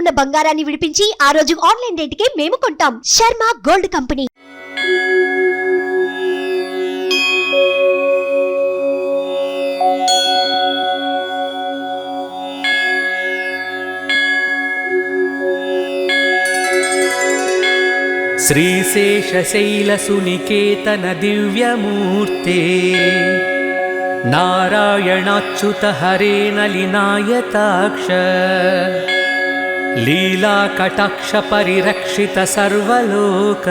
ఉన్న బంగారాన్ని విడిపించి ఆ రోజు ఆన్లైన్ రేటుకే మేము కొంటాం. Sharma gold company. श्रीशेषशैलसुनिकेतन दिव्यमूर्ते नारायणाच्युत हरे नलिनायताक्ष लीलाकटाक्ष परिरक्षित सर्वलोक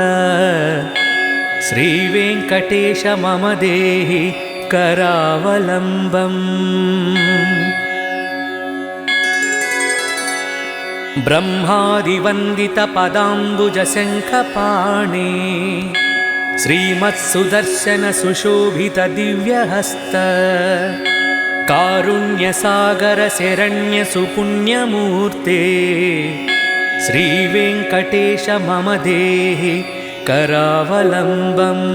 श्रीवेङ्कटेश मम देहि करावलम्बम्। ब्रह्मादिवन्दित पदाम्बुज शङ्खपाणि श्रीमत्सुदर्शन सुशोभित दिव्यहस्त कारुण्यसागर शरण्य सुपुण्यमूर्ते श्रीवेङ्कटेश मम देहि करावलम्बम्।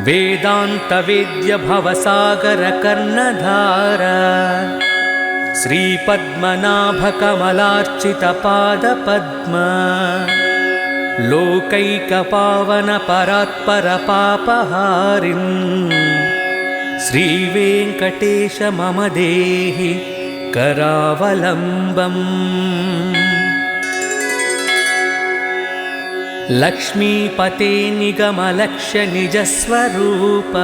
वेदान्त वेद्य भवसागर कर्णधार श्रीपद्मनाभ कमलार्चित पादपद्म लोकैकपावन परात्पर पापहारिं श्रीवेङ्कटेश मम देहि करावलम्बम्। लक्ष्मीपते निगमलक्ष्य निजस्वरूप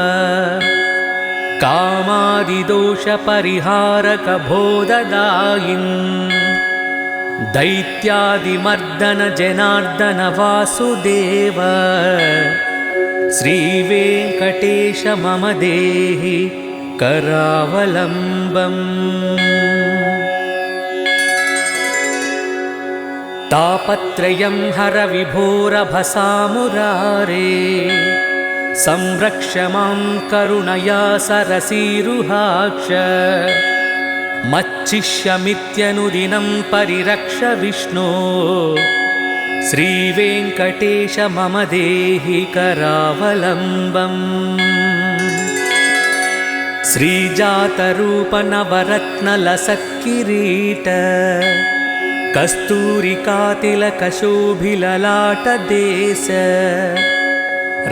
कामादिदोष परिहारक बोधदायिन् दैत्यादिमर्दन जनार्दन वासुदेव श्रीवेङ्कटेश मम देहि करावलम्बम्। तापत्रयं हर विभोरभसामुरारे संरक्ष मां करुणया सरसीरुहाक्ष मच्चिष्यमित्यनुदिनं परिरक्ष विष्णो श्रीवेङ्कटेश मम देहि करावलम्बम्। श्रीजातरूप नवरत्नलसत्किरीट कस्तूरिकातिलकशोभिललाटदेश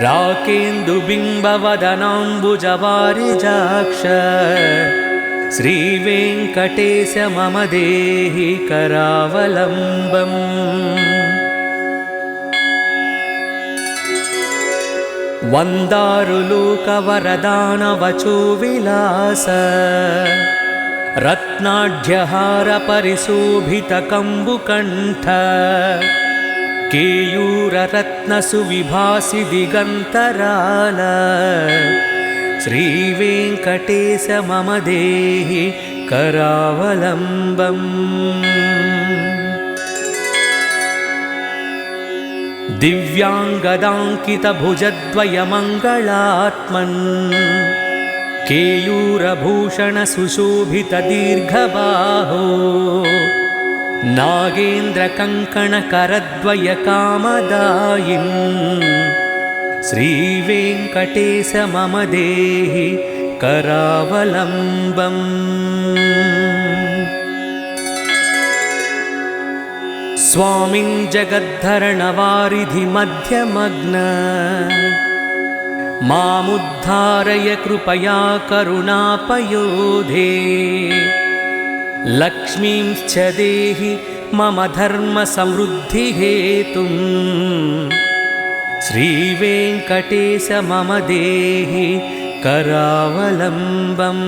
राकेन्दुबिम्बवदनाम्बुजवारिजाक्ष श्रीवेङ्कटेश मम देहि करावलम्बम्। वन्दारुलोकवरदानवचो विलास रत्नाढ्यहार परिशोभित कम्बुकण्ठ केयूररत्नसुविभासि दिगन्तराल श्रीवेङ्कटेश मम देहि करावलम्बम्। दिव्याङ्गदाङ्कितभुजद्वयमङ्गलात्मन् केयूरभूषण सुशोभित दीर्घबाहो नागेन्द्रकङ्कणकरद्वय कामदायिन् श्रीवेङ्कटेश मम देहि करावलम्बम्। स्वामिन् जगद्धरणवारिधिमध्यमग्न मामुद्धारय कृपया करुणापयोधे लक्ष्मींश्च देहि मम धर्मसमृद्धिहेतुं श्रीवेङ्कटेश मम देहि करावलम्बम्।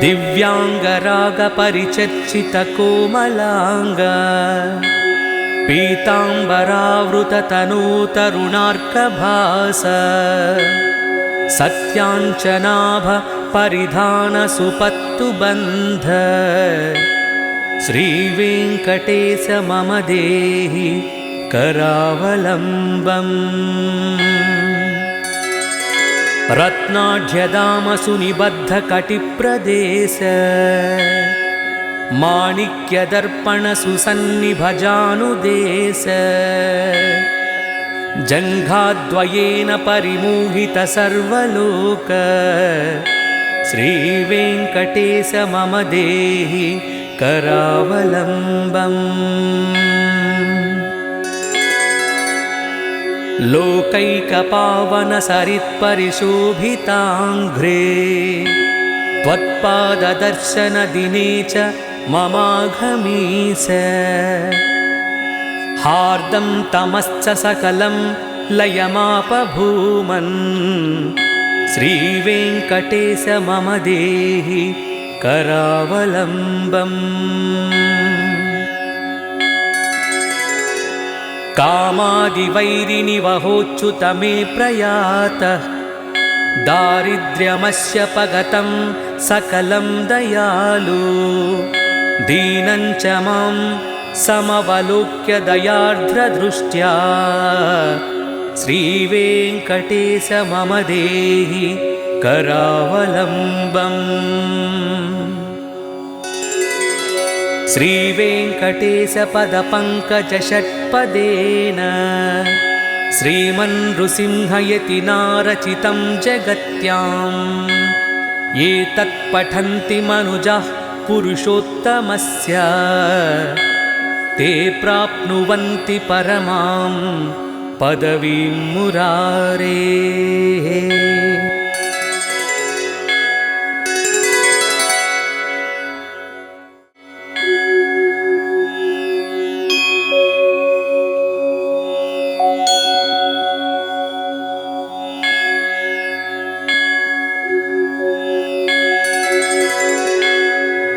दिव्याङ्गरागपरिचर्चितकोमलाङ्ग पीताम्बरावृततनूतरुणार्कभास सत्याञ्चनाभ परिधान सुपत्तुबन्ध श्रीवेङ्कटेश मम देहि करावलम्बम्। रत्नाढ्यदामसुनिबद्धकटिप्रदेश माणिक्यदर्पण सुसन्निभजानुदेश जङ्घाद्वयेन परिमोहित सर्वलोक श्रीवेङ्कटेश मम देहि करावलम्बम्। लोकैकपावन सरित्परिशोभिताङ्घ्रे त्वत्पाददर्शनदिने च ममाघमीस। हार्दं तमश्च सकलं लयमापभूमन् श्रीवेङ्कटेश मम देहि करावलम्बम्। कामादिवैरिनिवहोच्युत मे प्रयातः दारिद्र्यमस्य पगतं सकलं दयालु। दीनं च मां समवलोक्य दयार्द्रदृष्ट्या श्रीवेङ्कटेश मम देहि करावलम्बम्। श्रीवेङ्कटेश पदपङ्कजषट्पदेन श्रीमन्नृसिंहयतिनारचितं जगत्याम्। ये तत्पठन्ति मनुजाः पुरुषोत्तमस्य ते प्राप्नुवन्ति परमां पदवीं मुरारेः।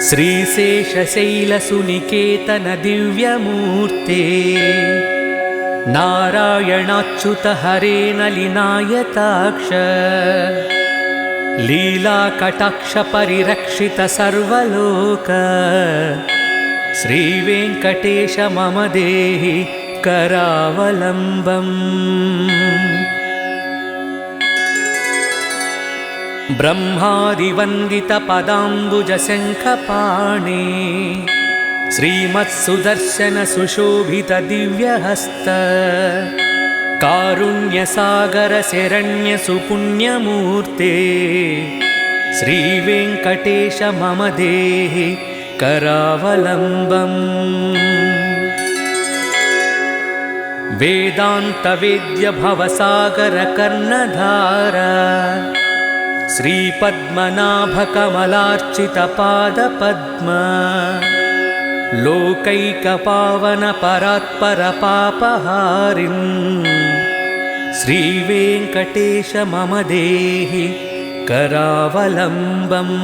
श्रीशेषशैलसुनिकेतन दिव्यमूर्ते नारायणाच्युत हरे नलिनायताक्ष। लीलाकटाक्ष परिरक्षित सर्वलोक श्रीवेङ्कटेश मम देहि करावलम्बम्। ब्रह्मादिवन्दित पदाम्बुजशङ्खपाणि श्रीमत्सुदर्शन सुशोभित दिव्यहस्त। कारुण्यसागर शरण्य सुपुण्यमूर्ते श्रीवेङ्कटेश मम देहि करावलम्बम्। वेदान्तवेद्य भवसागर कर्णधार श्रीपद्मनाभकमलार्चित पादपद्म। लोकैकपावन परात्पर पापहारिं श्रीवेङ्कटेश मम देहि करावलम्बम्।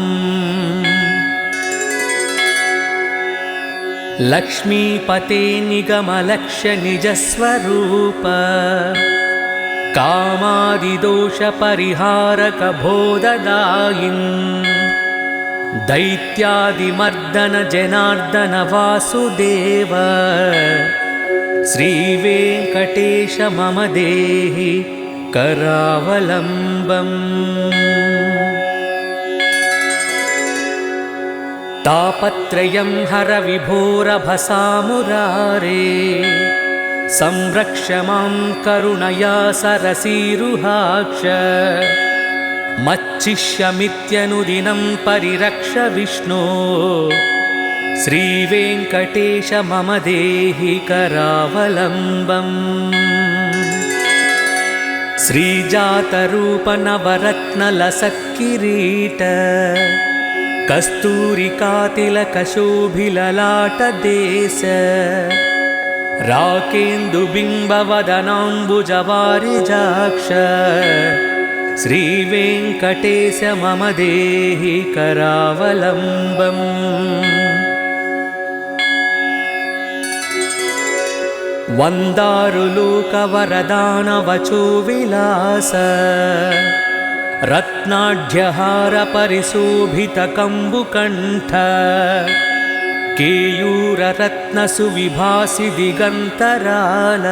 लक्ष्मीपते निगमलक्ष्य निजस्वरूप कामादिदोषपरिहारक बोधदायिन्। दैत्यादिमर्दन जनार्दन वासुदेव श्रीवेङ्कटेश मम देहि करावलम्बम्। तापत्रयं हर विभोरभसामुरारे संरक्ष मां करुणया सरसीरुहाक्ष। मच्चिष्यमित्यनुदिनं परिरक्ष विष्णो श्रीवेङ्कटेश मम देहि करावलम्बम्। श्रीजातरूप नवरत्नलसत्किरीट कस्तूरिकातिलकशोभिललाटदेश। राकेन्दुबिम्बवदनाम्बुजवारिजाक्ष श्रीवेङ्कटेश मम देहि करावलम्बम्। वन्दारुलोकवरदानवचो विलास रत्नाढ्यहार परिशोभित कम्बुकण्ठ। केयूररत्नसुविभासि दिगन्तराल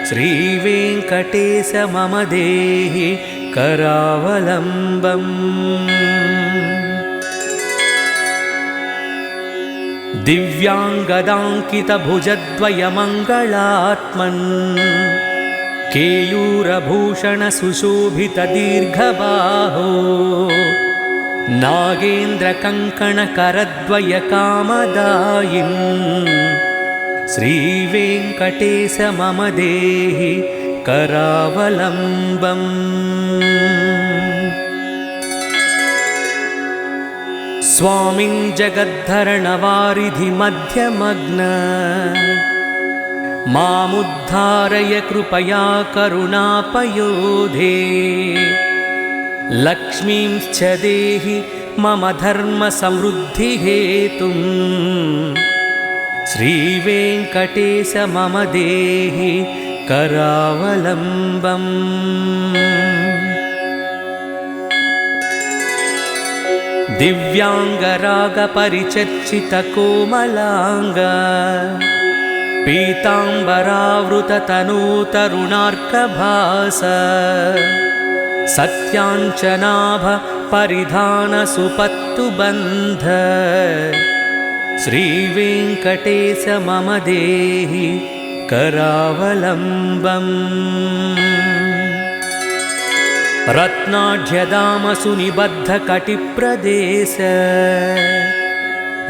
श्रीवेङ्कटेश मम देहि करावलम्बम्। दिव्याङ्गदाङ्कितभुजद्वयमङ्गलात्मन् केयूरभूषणसुशोभितदीर्घबाहो नागेन्द्रकङ्कणकरद्वयकामदायिन् श्रीवेङ्कटेश मम देहि करावलम्बम्। स्वामिन् जगद्धरणवारिधिमध्यमग्न मामुद्धारय कृपया करुणापयोधे। लक्ष्मींश्च देहि मम धर्मसमृद्धिहेतुं श्रीवेङ्कटेश मम देहि करावलम्बम्। दिव्याङ्गरागपरिचर्चितकोमलाङ्ग पीताम्बरावृततनूतरुणार्कभास सत्याञ्चनाभ परिधानसुपत्तुबन्ध श्रीवेङ्कटेश मम देहि करावलम्बम्। रत्नाढ्यदामसुनिबद्धकटिप्रदेश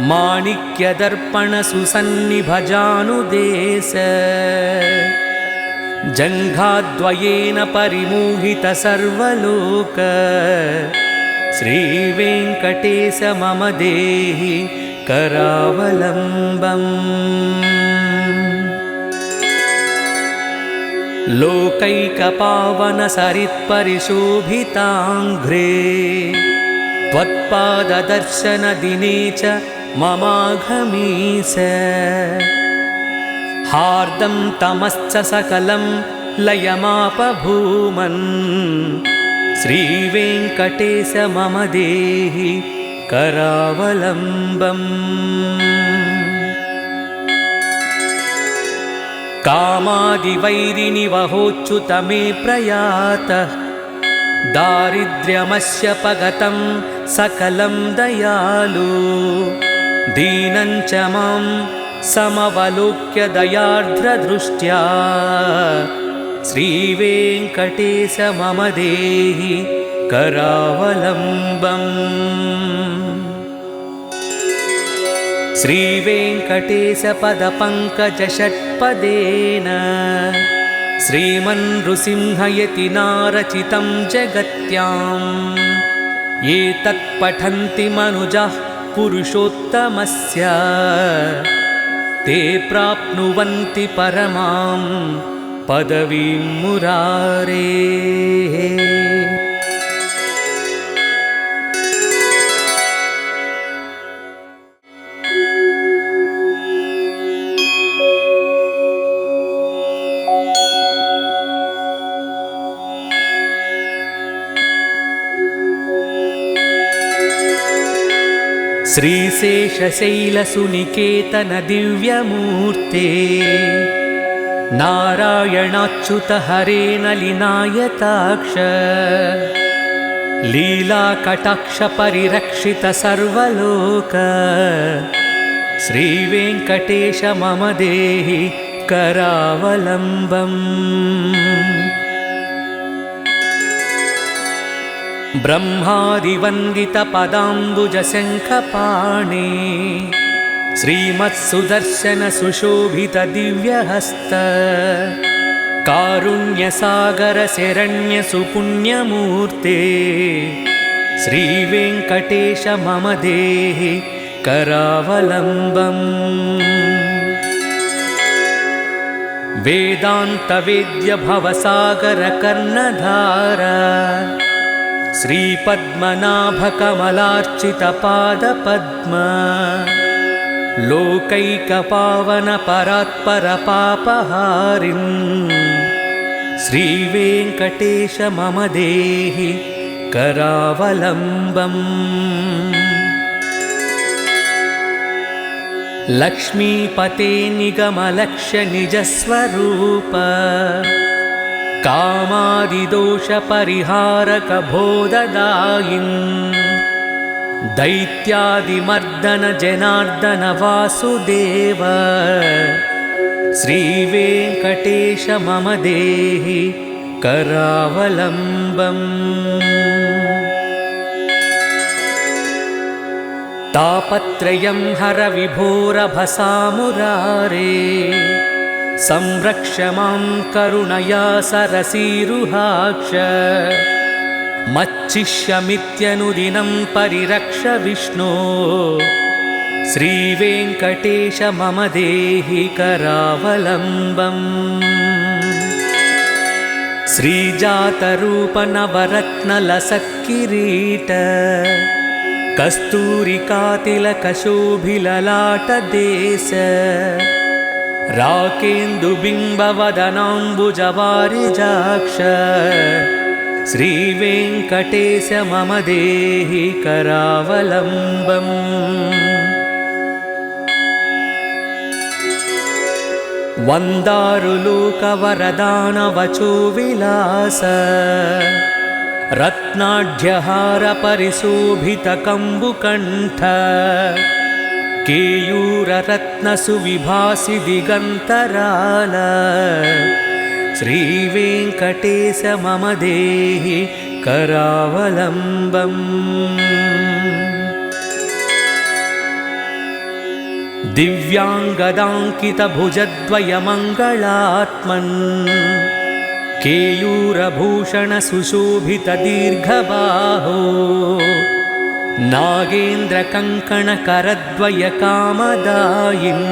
माणिक्यदर्पणसुसन्निभजानुदेश जङ्घाद्वयेन परिमोहित सर्वलोक श्रीवेङ्कटेश मम देहि करावलम्बम्। लोकैकपावनसरित्परिशोभिताङ्घ्रे त्वत्पाददर्शनदिने च ममाघमीस हार्दं तमश्च सकलं लयमापभूमन् श्रीवेङ्कटेश मम देहि करावलम्बम्। कामादिवैरिनिवहोच्युत मे प्रयातः दारिद्र्यमस्य पगतं सकलं दयालु दीनं च मां समवलोक्य दयार्द्रदृष्ट्या श्रीवेङ्कटेश मम देहि करावलम्बम्। श्रीवेङ्कटेश पदपङ्कजषट्पदेन श्रीमन्नृसिंहयतिनारचितं जगत्याम् एतत्पठन्ति मनुजाः पुरुषोत्तमस्य ते प्राप्नुवन्ति परमां पदवीं मुरारेः। श्रीशेषशैलसुनिकेतन दिव्यमूर्ते नारायणाच्युत हरे नलिनायताक्ष लीलाकटाक्ष परिरक्षित सर्वलोक श्रीवेङ्कटेश मम देहि करावलम्बम्। ब्रह्मादिवन्दितपदाम्बुजशङ्खपाणे श्रीमत्सुदर्शनसुशोभितदिव्यहस्त कारुण्यसागरशरण्यसुपुण्यमूर्ते श्रीवेङ्कटेश मम देहि करावलम्बम्। वेदान्तवेद्यभवसागरकर्णधार श्रीपद्मनाभकमलार्चितपादपद्म लोकैकपावनपरात्परपापहारिन् श्रीवेङ्कटेश मम देहि करावलम्बम्। लक्ष्मीपते निगमलक्ष्य निजस्वरूप कामादिदोषपरिहारक बोधदायिन् दैत्यादिमर्दन जनार्दन वासुदेव श्रीवेङ्कटेश मम देहि करावलम्बम् तापत्रयं हर विभोरभसामुरारे संरक्ष मां करुणया सरसीरुहाक्ष मच्चिष्यमित्यनुदिनं परिरक्ष विष्णो श्रीवेङ्कटेश मम देहि करावलम्बम् श्रीजातरूपनवरत्नलसत्किरीट कस्तूरिकातिलकशोभिललाटदेश राकेन्दुबिम्बवदनाम्बुजवारिजाक्ष श्रीवेङ्कटेश मम देहि करावलम्बम् वन्दारुलोकवरदानवचो विलास रत्नाढ्यहार परिशोभितकम्बुकण्ठ केयूररत्नसुविभासि दिगन्तराल श्रीवेङ्कटेश मम देहि करावलम्बम् दिव्याङ्गदाङ्कितभुजद्वयमङ्गलात्मन् केयूरभूषणसुशोभितदीर्घबाहो नागेन्द्रकङ्कणकरद्वयकामदायिन्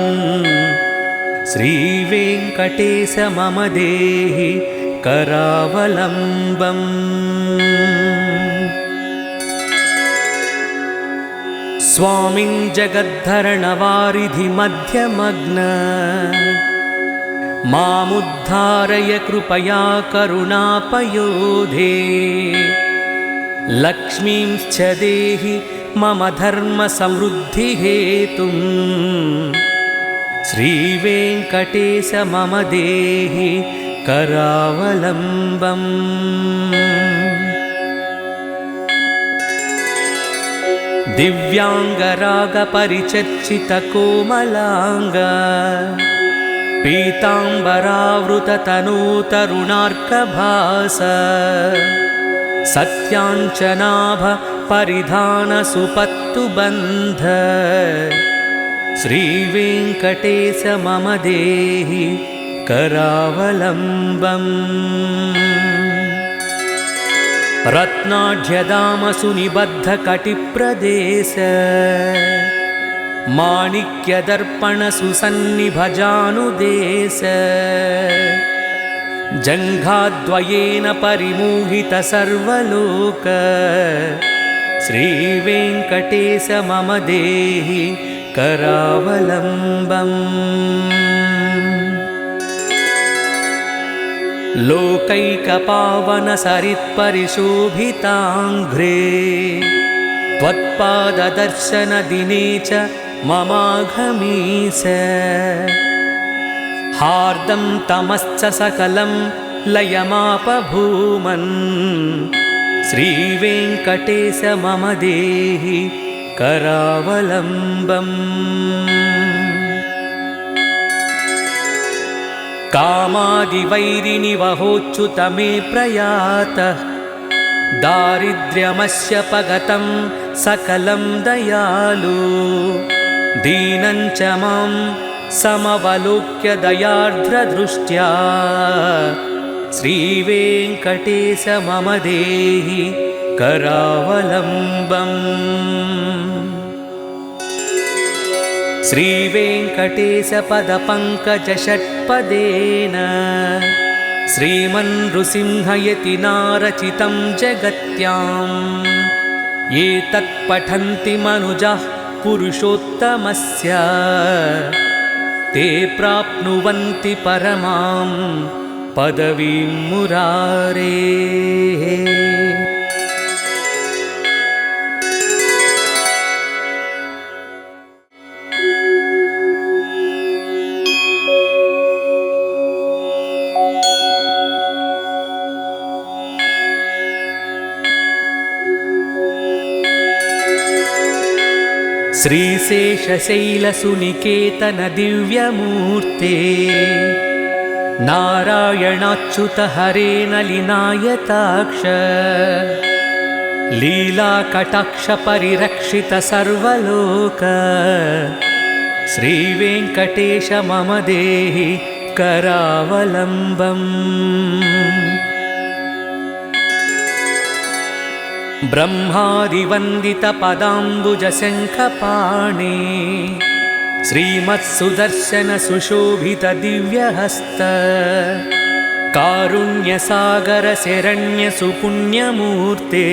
श्रीवेङ्कटेश मम देहि करावलम्बम् स्वामिन् जगद्धरणवारिधिमध्यमग्न मामुद्धारय कृपया करुणापयोधे लक्ष्मींश्च देहि मम धर्मसमृद्धिहेतुं श्रीवेङ्कटेश मम देहि करावलम्बम् दिव्याङ्गरागपरिचर्चितकोमलाङ्ग पीताम्बरावृततनूतरुणार्कभास सत्याञ्चनाभ परिधानसुपत्तुबन्ध श्रीवेङ्कटेश मम देहि करावलम्बम् रत्नाढ्यदामसुनिबद्धकटिप्रदेश माणिक्यदर्पणसुसन्निभजानुदेश जङ्घाद्वयेन परिमोहित सर्वलोक श्रीवेङ्कटेश मम देहि करावलम्बम् लोकैकपावनसरित्परिशोभिताङ्घ्रे त्वत्पाददर्शनदिने च ममाघमीस हार्दं तमश्च सकलं लयमापभूमन् श्रीवेङ्कटेश मम देहि करावलम्बम् कामादिवैरिनिवहोच्युत मे प्रयातः दारिद्र्यमस्य पगतं सकलं दयालु दीनं च मां समवलोक्य दयार्द्रदृष्ट्या श्रीवेङ्कटेश मम देहि करावलम्बम् श्रीवेङ्कटेशपदपङ्कजषट्पदेन श्रीमन्नृसिंहयतिनारचितं जगत्याम् ये तत्पठन्ति मनुजाः पुरुषोत्तमस्य ते प्राप्नुवन्ति परमां पदवीं मुरारेः। श्रीशेषशैलसुनिकेतन दिव्यमूर्ते नारायणाच्युत हरे नलिनायताक्ष लीलाकटाक्ष परिरक्षित सर्वलोक श्रीवेङ्कटेश मम देहि करावलम्बम्। ब्रह्मादिवन्दित पदाम्बुजशङ्खपाणि श्रीमत्सुदर्शन सुशोभित दिव्यहस्त कारुण्यसागर शरण्य सुपुण्यमूर्ते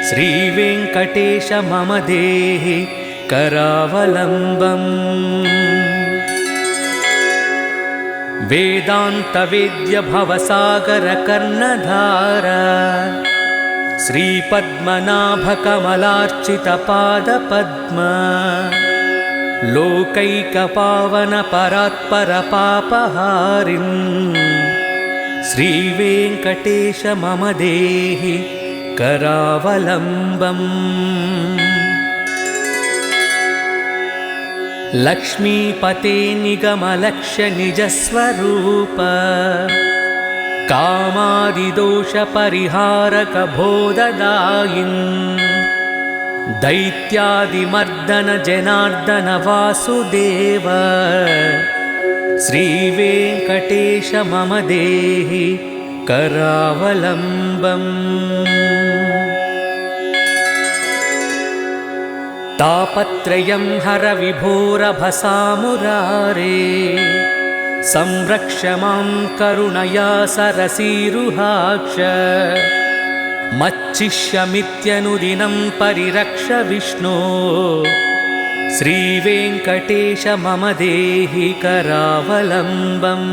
श्रीवेङ्कटेश मम देहि करावलम्बम्। वेदान्त वेद्य भवसागर कर्णधार श्रीपद्मनाभ कमलार्चित पादपद्म लोकैकपावन परात्पर पापहारिं श्रीवेङ्कटेश मम देहि करावलम्बम्। लक्ष्मीपते निगमलक्ष्य निजस्वरूप कामादिदोषपरिहारक बोधदायिन् दैत्यादिमर्दन जनार्दन वासुदेव श्रीवेङ्कटेश मम देहि करावलम्बम्। तापत्रयं हर विभोरभसामुरारे संरक्ष मां करुणया सरसीरुहाक्ष मच्चिष्यमित्यनुदिनं परिरक्ष विष्णो श्रीवेङ्कटेश मम देहि करावलम्बम्।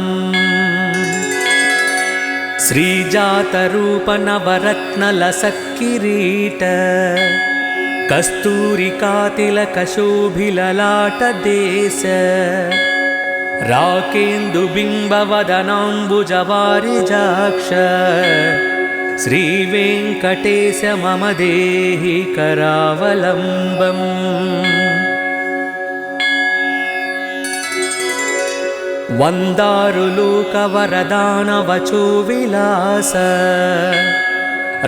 श्रीजातरूप नवरत्नलसत्किरीट कस्तूरिकातिलकशोभिललाटदेश राकेन्दुबिम्बवदनाम्बुजवारिजाक्ष श्रीवेङ्कटेश मम देहि करावलम्बम्। वन्दारुलोकवरदानवचो विलास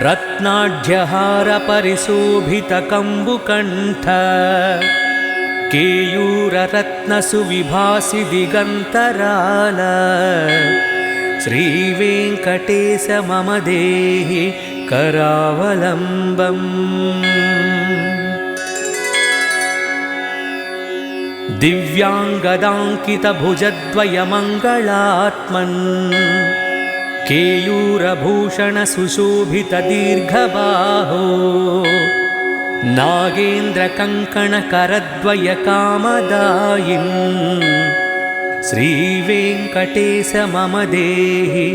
रत्नाढ्यहार परिशोभित कम्बुकण्ठ केयूररत्नसुविभासि दिगन्तराल श्रीवेङ्कटेश मम देहि करावलम्बम्। दिव्याङ्गदाङ्कितभुजद्वयमङ्गलात्मन् केयूरभूषण सुशोभित दीर्घबाहो नागेन्द्रकङ्कणकरद्वय कामदायिन् श्रीवेङ्कटेश मम देहि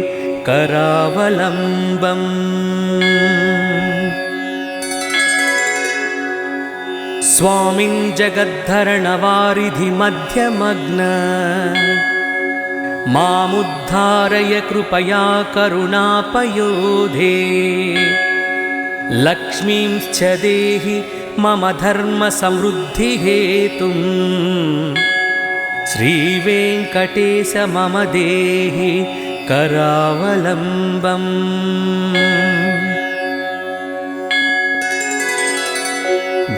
करावलम्बम्। स्वामिन् जगद्धरणवारिधिमध्यमग्न मामुद्धारय कृपया करुणापयोधे लक्ष्मींश्च देहि मम धर्मसमृद्धिहेतुं श्रीवेङ्कटेश मम देहि करावलम्बम्।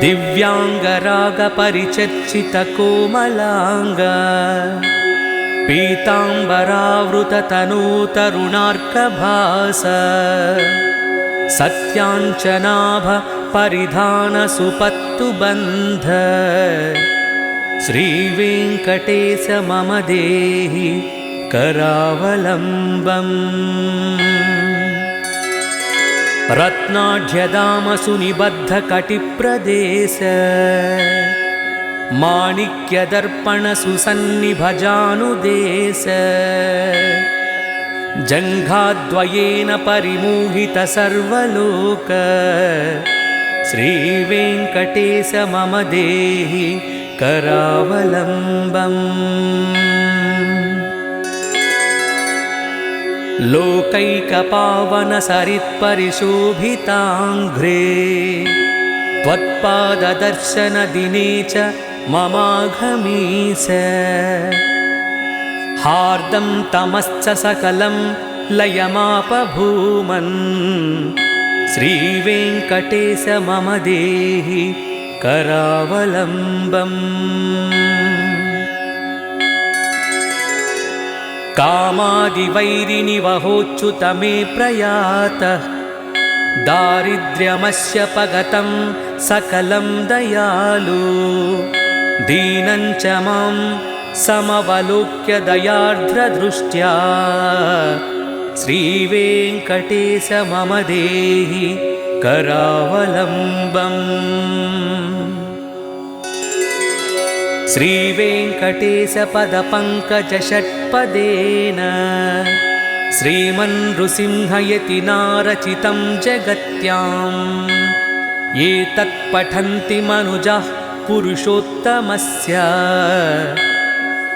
दिव्याङ्गरागपरिचर्चितकोमलाङ्ग पीताम्बरावृततनूतरुणार्कभास सत्याञ्चनाभ परिधानसुपत्तुबन्ध श्रीवेङ्कटेश मम देहि करावलम्बम्। रत्नाढ्यदामसुनिबद्धकटिप्रदेश माणिक्यदर्पणसुसन्निभजानुदेश जङ्घाद्वयेन परिमोहित सर्वलोक श्रीवेङ्कटेश मम देहि करावलम्बम्। लोकैकपावन सरित्परिशोभिताङ्घ्रे त्वत्पाददर्शनदिने च ममाघमीस हार्दं तमश्च सकलं लयमापभूमन् श्रीवेङ्कटेश मम देहि करावलम्बम् कामादिवैरिनिवहोच्युत मे प्रयातः दारिद्र्यमस्य पगतं सकलं दयालु दीनं च मां समवलोक्य दयार्द्रदृष्ट्या श्रीवेङ्कटेश मम देहि करावलम्बम् श्रीवेङ्कटेशपदपङ्कजषट्पदेन श्रीमन्नृसिंहयतिनारचितं जगत्याम् एतत् पठन्ति मनुजाः पुरुषोत्तमस्य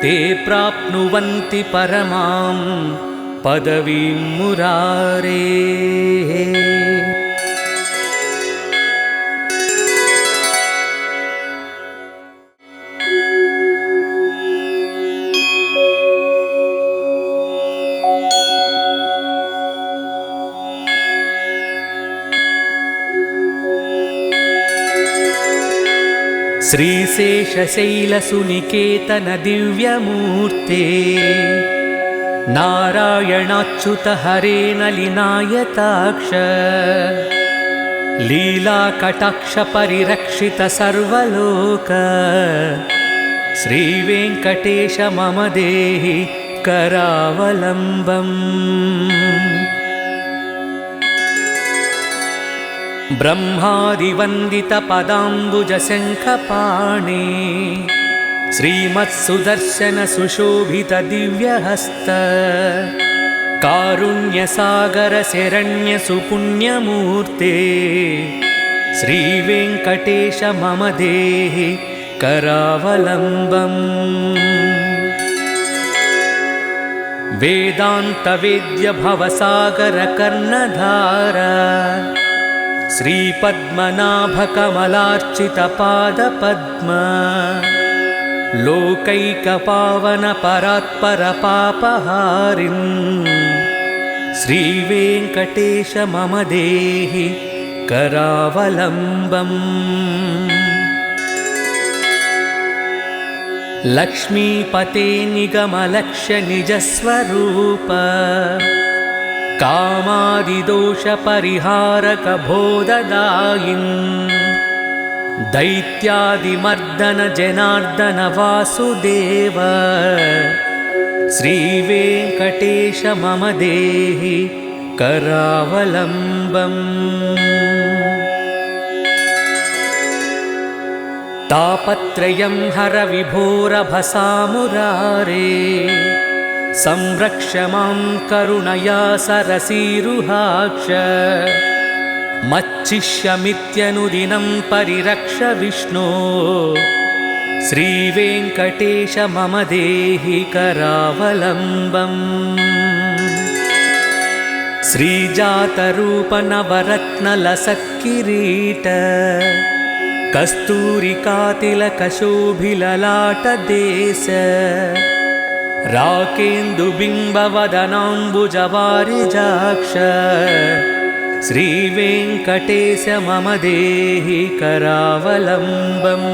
ते प्राप्नुवन्ति परमां पदवीं मुरारेः। श्रीशेषशैलसुनिकेतन दिव्यमूर्ते नारायणाच्युत हरे नलिनायताक्ष लीलाकटाक्ष परिरक्षित सर्वलोक श्रीवेङ्कटेश मम देहि करावलम्बम् ब्रह्मादिवन्दितपदाम्बुजशङ्खपाणि श्रीमत्सुदर्शनसुशोभितदिव्यहस्त कारुण्यसागरशरण्यसुपुण्यमूर्ते श्रीवेङ्कटेश मम देहि करावलम्बम् वेदान्तवेद्यभवसागरकर्णधार श्रीपद्मनाभकमलार्चितपादपद्म लोकैकपावनपरात्परपापहारिन् श्रीवेङ्कटेश मम देहि करावलम्बम् लक्ष्मीपते निगमलक्ष्य निजस्वरूप कामादिदोषपरिहारक बोधदायिन् दैत्यादिमर्दन जनार्दन वासुदेव श्रीवेङ्कटेश मम देहि करावलम्बम् तापत्रयं हर विभोरभसामुरारे संरक्ष मां करुणया सरसीरुहाक्ष मच्चिष्यमित्यनुदिनं परिरक्ष विष्णो श्रीवेङ्कटेश मम देहि करावलम्बम् श्रीजातरूपनवरत्नलसत्किरीट कस्तूरिकातिलकशोभिललाटदेश राकेन्दुबिम्बवदनाम्बुजवारिजाक्ष श्रीवेङ्कटेश मम देहि करावलम्बम्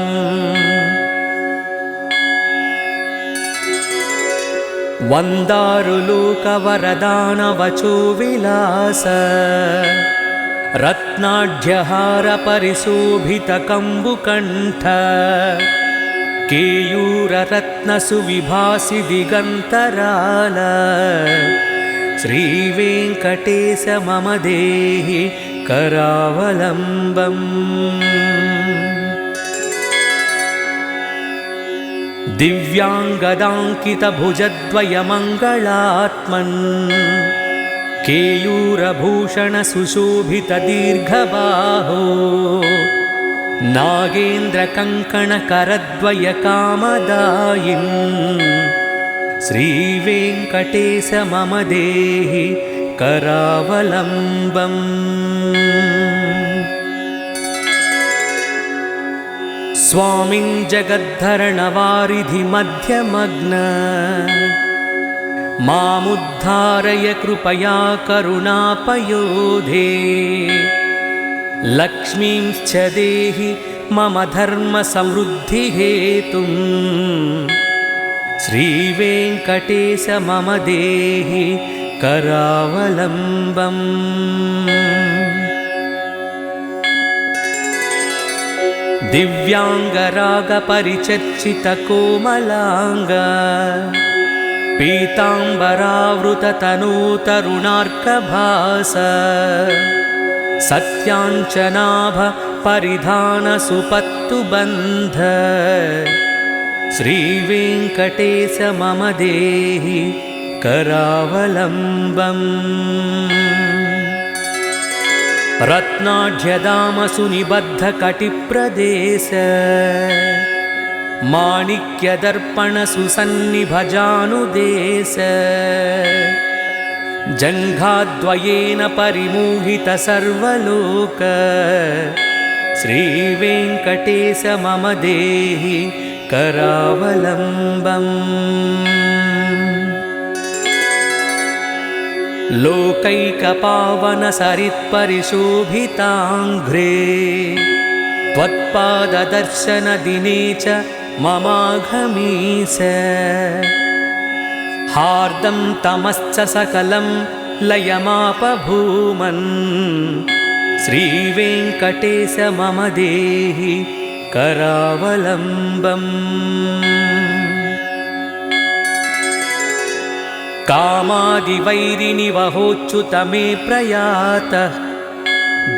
वन्दारुलोकवरदानवचो विलास रत्नाढ्यहार परिशोभितकम्बुकण्ठ केयूररत्नसुविभासि दिगन्तराल श्रीवेङ्कटेश मम देहि करावलम्बम् दिव्याङ्गदाङ्कितभुजद्वयमङ्गलात्मन् केयूरभूषणसुशोभितदीर्घबाहो नागेन्द्रकङ्कणकरद्वयकामदायिन् श्रीवेङ्कटेश मम देहि करावलम्बम् स्वामिन् जगद्धरणवारिधिमध्यमग्न मामुद्धारय कृपया करुणापयोधे लक्ष्मींश्च देहि मम धर्मसमृद्धिहेतुं श्रीवेङ्कटेश मम देहि करावलम्बम्। दिव्याङ्गरागपरिचर्चितकोमलाङ्ग पीताम्बरावृततनूतरुणार्कभास सत्याञ्चनाभ परिधानसुपत्तुबन्ध श्रीवेङ्कटेश मम देहि करावलम्बम्। रत्नाढ्यदामसुनिबद्धकटिप्रदेश माणिक्यदर्पणसुसन्निभजानुदेश जङ्घाद्वयेन परिमोहित सर्वलोक श्रीवेङ्कटेश मम देहि करावलम्बम्। लोकैकपावनसरित्परिशोभिताङ्घ्रे त्वत्पाददर्शनदिने च ममाघमीस हार्दं तमश्च सकलं लयमापभूमन् श्रीवेङ्कटेश मम देहि करावलम्बम्। कामादिवैरिनिवहोच्युत मे प्रयातः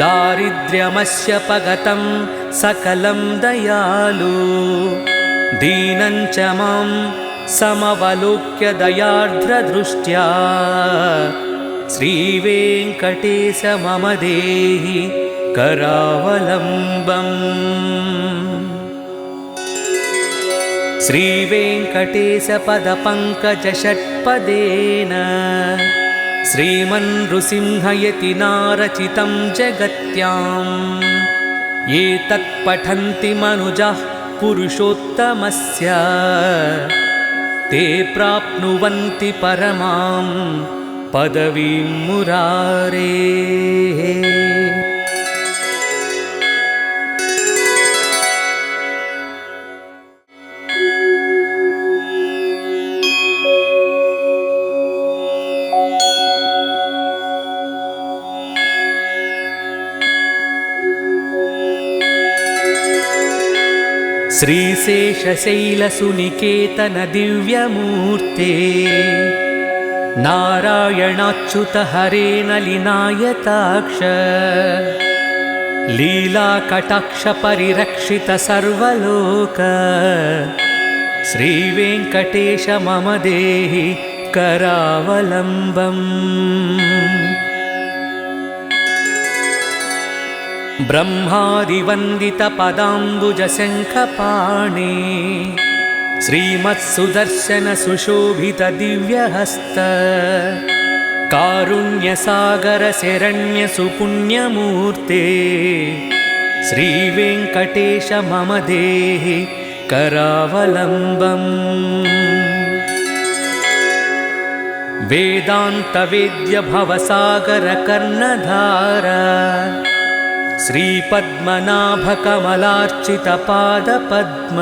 दारिद्र्यमस्य पगतं सकलं दयालु दीनं च मां समवलोक्य दयार्द्रदृष्ट्या श्रीवेङ्कटेश मम देहि करावलम्बम्। श्रीवेङ्कटेश पदपङ्कजषट्पदेन श्रीमन्नृसिंहयतिनारचितं जगत्याम् ये तत्पठन्ति मनुजाः पुरुषोत्तमस्य ते प्राप्नुवन्ति परमां पदवीं मुरारेः। श्रीशेषशैलसुनिकेतन दिव्यमूर्ते नारायणाच्युत हरे नलिनायताक्ष लीलाकटाक्ष परिरक्षित सर्वलोक श्रीवेङ्कटेश मम देहि करावलम्बम्। ब्रह्मादिवन्दितपदाम्बुजशङ्खपाणि श्रीमत्सुदर्शनसुशोभितदिव्यहस्त कारुण्यसागरशरण्यसुपुण्यमूर्ते श्रीवेङ्कटेश मम देहि करावलम्बम्। वेदान्तवेद्यभवसागरकर्णधार श्रीपद्मनाभकमलार्चितपादपद्म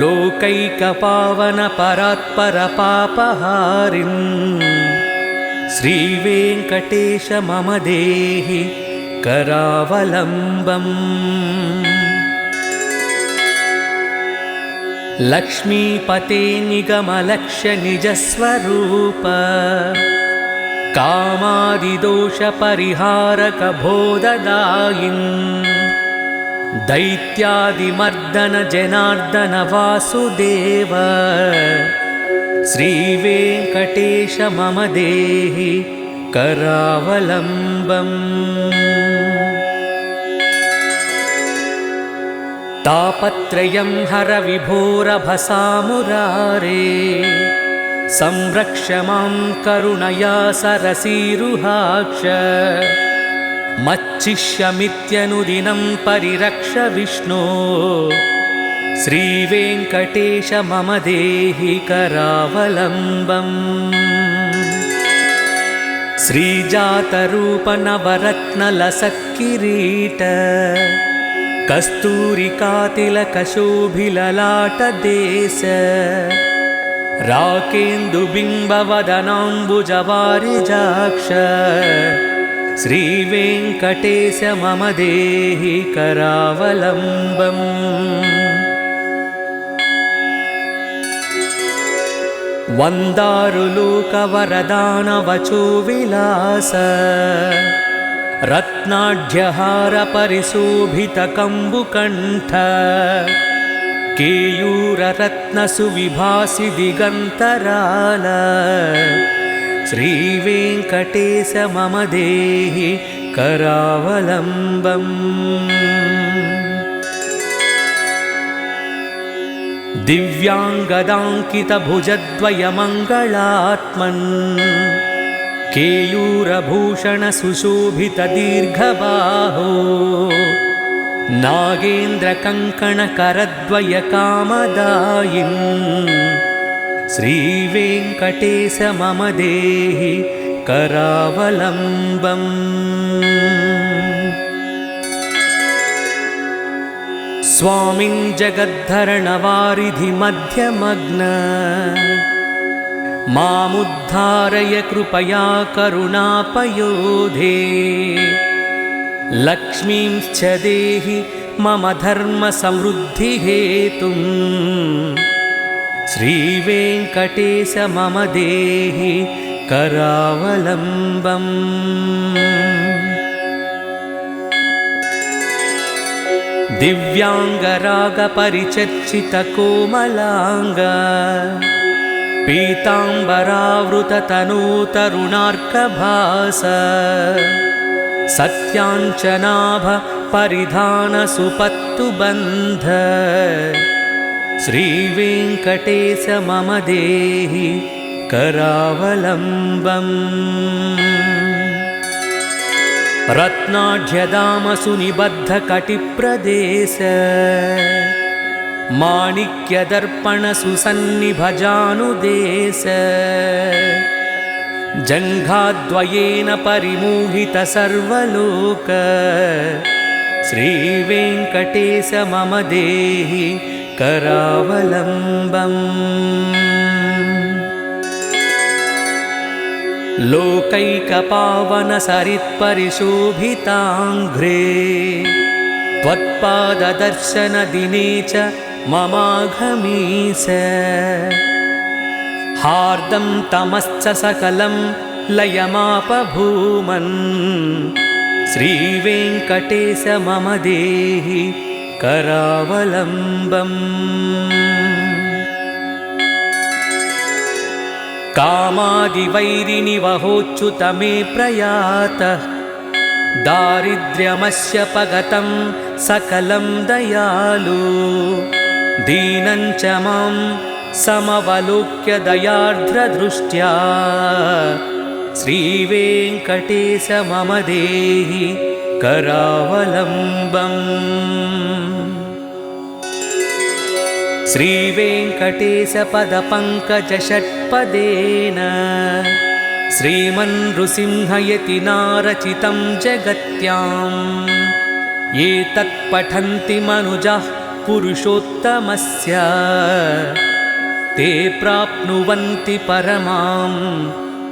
लोकैकपावनपरात्परपापहारिन् श्रीवेङ्कटेश मम देहि करावलम्बम्। लक्ष्मीपते निगमलक्ष्य निजस्वरूप कामादिदोषपरिहारक बोधदायिन् दैत्यादिमर्दन जनार्दन वासुदेव श्रीवेङ्कटेश मम देहि करावलम्बम्। तापत्रयं हर विभोरभसामुरारे संरक्ष मां करुणया सरसीरुहाक्ष मच्चिष्यमित्यनुदिनं परिरक्ष विष्णो श्रीवेङ्कटेश मम देहि करावलम्बम् श्रीजातरूपनवरत्नलसत्किरीट कस्तूरिकातिलकशोभिललाटदेश राकेन्दुबिम्बवदनाम्बुजवारिजाक्ष श्रीवेङ्कटेश मम देहि करावलम्बम् वन्दारुलोकवरदानवचो विलास रत्नाढ्यहारपरिशोभितकम्बुकण्ठ केयूररत्नसुविभासि दिगन्तराल श्रीवेङ्कटेश मम देहि करावलम्बम् दिव्याङ्गदाङ्कितभुजद्वयमङ्गलात्मन् केयूरभूषणसुशोभितदीर्घबाहो नागेन्द्रकङ्कणकरद्वयकामदायिन् श्रीवेङ्कटेश मम देहि करावलम्बम् स्वामिन् जगद्धरणवारिधिमध्यमग्न मामुद्धारय कृपया करुणापयोधे लक्ष्मींश्च देहि मम धर्मसमृद्धिहेतुं श्रीवेङ्कटेश मम देहि करावलम्बम् दिव्याङ्गरागपरिचर्चितकोमलाङ्ग पीताम्बरावृततनूतरुणार्कभास सत्याञ्चनाभ परिधानसुपत्तुबन्ध श्रीवेङ्कटेश मम देहि करावलम्बम् रत्नाढ्यदामसुनिबद्धकटिप्रदेश माणिक्यदर्पणसुसन्निभजानुदेश जङ्घाद्वयेन परिमोहित सर्वलोक श्रीवेङ्कटेश मम देहि करावलम्बम् लोकैकपावनसरित्परिशोभिताङ्घ्रे त्वत्पाददर्शनदिने च ममाघमीस हार्दं तमश्च सकलं लयमापभूमन् श्रीवेङ्कटेश मम देहि करावलम्बम् कामादिवैरिनिवहोच्युत मे प्रयातः दारिद्र्यमस्य पगतं सकलं दयालु दीनं च मां समवलोक्य दयार्द्रदृष्ट्या श्रीवेङ्कटेश मम देहि करावलम्बम् श्रीवेङ्कटेशपदपङ्कजषट्पदेन श्रीमन्नृसिंहयतिनारचितं जगत्याम् ये तत्पठन्ति मनुजाः पुरुषोत्तमस्य ते प्राप्नुवन्ति परमां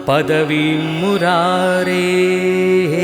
पदवीं मुरारेः।